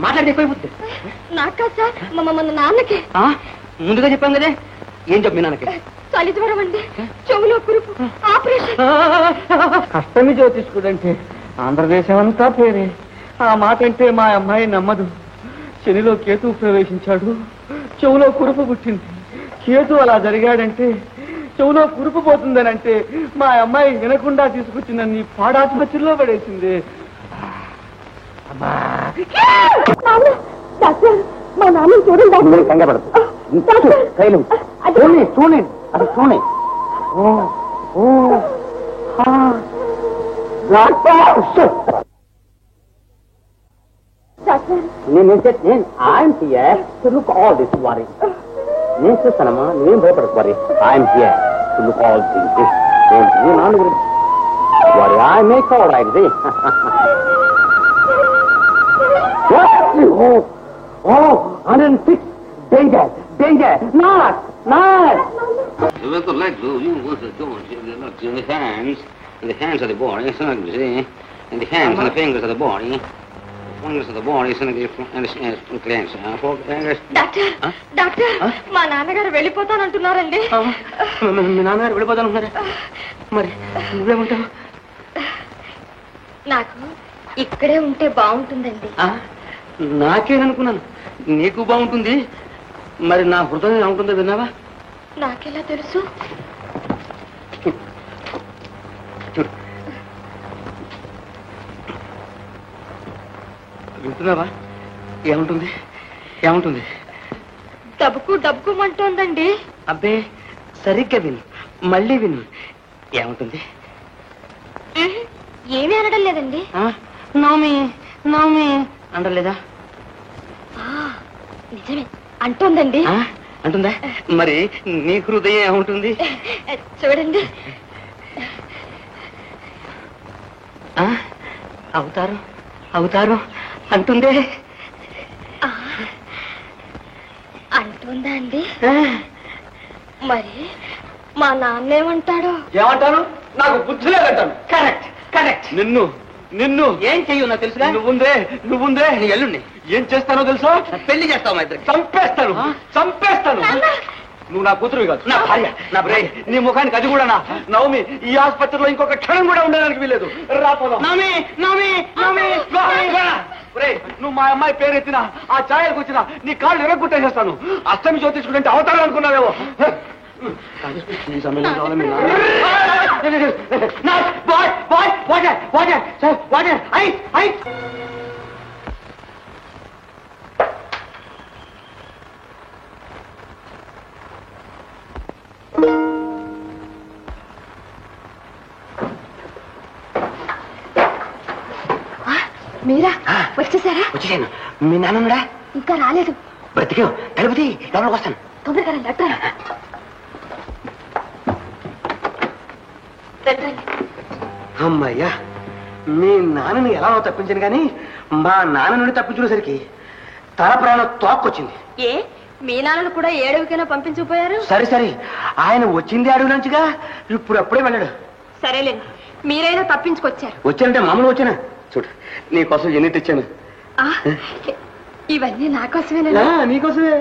మాట్లాడి ఎక్కువైపోతుంది. నాకా సార్ మన నాన్నకి. ముందుగా చెప్పాం కదే. ఏం చెప్పు మీ నాన్నకి? చలి జ్వరం అండి, చెవులో కురుపు, ఆపరేషన్. అష్టమి జ్యోతిష్కుడంటే ఆంధ్రదేశం అంతా పేరే. ఆ మాట అంటే మా అమ్మాయి నమ్మదు. శనిలో కేతు ప్రవేశించాడు, చెవులో కురుపు పుట్టింది. కేతు అలా జరిగాడంటే చెవులో కురుపు పోతుందని అంటే మా అమ్మాయి వినకుండా తీసుకొచ్చిన నీ పాడాసుపత్రిలో పడేసింది. మా నాన్న చూడండి. కంగపడదు. చూడండి అది చూడండి. నేను చూస్తానమ్మా, నువ్వేం భయపడకు వారి. I'm here to look all things. మీ నాన్న గురించి వారి I make all right. Oh, 106. Danger, danger. Not. With the legs loose, you want to go in the hands, and the hands of the body, so you see, and the hands and the fingers of the body, the fingers of the body, so and the cleanse. Doctor, మా నాన్నగారు వెళ్ళిపోతానంటున్నారండి. మీ నాన్నగారు వెళ్ళిపోతానంటున్నారా? మరి నువ్వేమంటావు? నాకు ఇక్కడే ఉంటే బాగుంటుందండి. నాకేననుకున్నాను, నీకు బాగుంటుంది. మరి నా హృదయం ఎలా ఉంటుందో విన్నావా? నాకెలా తెలుసు? వింటున్నావా? ఏముంటుంది? డబ్బుకుమంటోందండి. అబ్బే, సరిగ్గా విను, మళ్ళీ విను. ఏముంటుంది? ఏమీ అనడం లేదండి. నవమి అంటలేదా? నిజమే అంటోందండి. అంటుందా? మరి నీ హృదయం ఏముంటుంది? చూడండి. అవుతారు అంటుందే. అంటుందా అండి? మరి మా నాన్న ఏమంటాడు? ఏమంటాను? నాకు బుద్ధి లేదంటాను. కరెక్ట్. నిన్ను ఏం చెయ్యు నాకు తెలుసుగా. నువ్వుందే నీ ఎల్లుండి ఏం చేస్తానో తెలుసా? పెళ్లి చేస్తావు మా ఇద్దరికి. చంపేస్తాను. నువ్వు నా కూతురు కాదు, నా భార్య, నా బ్రై. నీ ముఖానికి అది కూడా నవమి ఈ ఆసుపత్రిలో ఇంకొక క్షణం కూడా ఉండడానికి వీలేదు. రాపోదాం. నువ్వు మా అమ్మాయి పేరు ఎత్తిన ఆ ఛాయలకు వచ్చిన నీ కాళ్ళు ఎరగొట్టేసేస్తాను. అష్టమి జ్యోతిష్కుడంటే అవతారం అనుకున్నావేమో. మీరా వచ్చేసారా? వచ్చేసాను. మీ నాన్నడా? ఇంకా రాలేదు. బ్రతికే తలుపుతి, లోపలికి వస్తాను. తొందరగా డాక్టర్. అమ్మయ్యా, మీ నాన్నని ఎలా తప్పించాను కానీ మా నాన్న నుండి తప్పించుకునేసరికి తల ప్రాణం తోక్కొచ్చింది. ఏ మీ నాన్నను కూడా ఏడవికైనా పంపించుకుపోయారు? సరే ఆయన వచ్చింది అడవి నుంచిగా, ఇప్పుడు అప్పుడే వెళ్ళాడు. సరేలేండి, మీరైనా తప్పించుకొచ్చారు. వచ్చానంటే మామూలు వచ్చానా? చూడు, నీకోసం ఎన్ని తెచ్చాను. ఇవన్నీ నా కోసమేనా? నీకోసమే.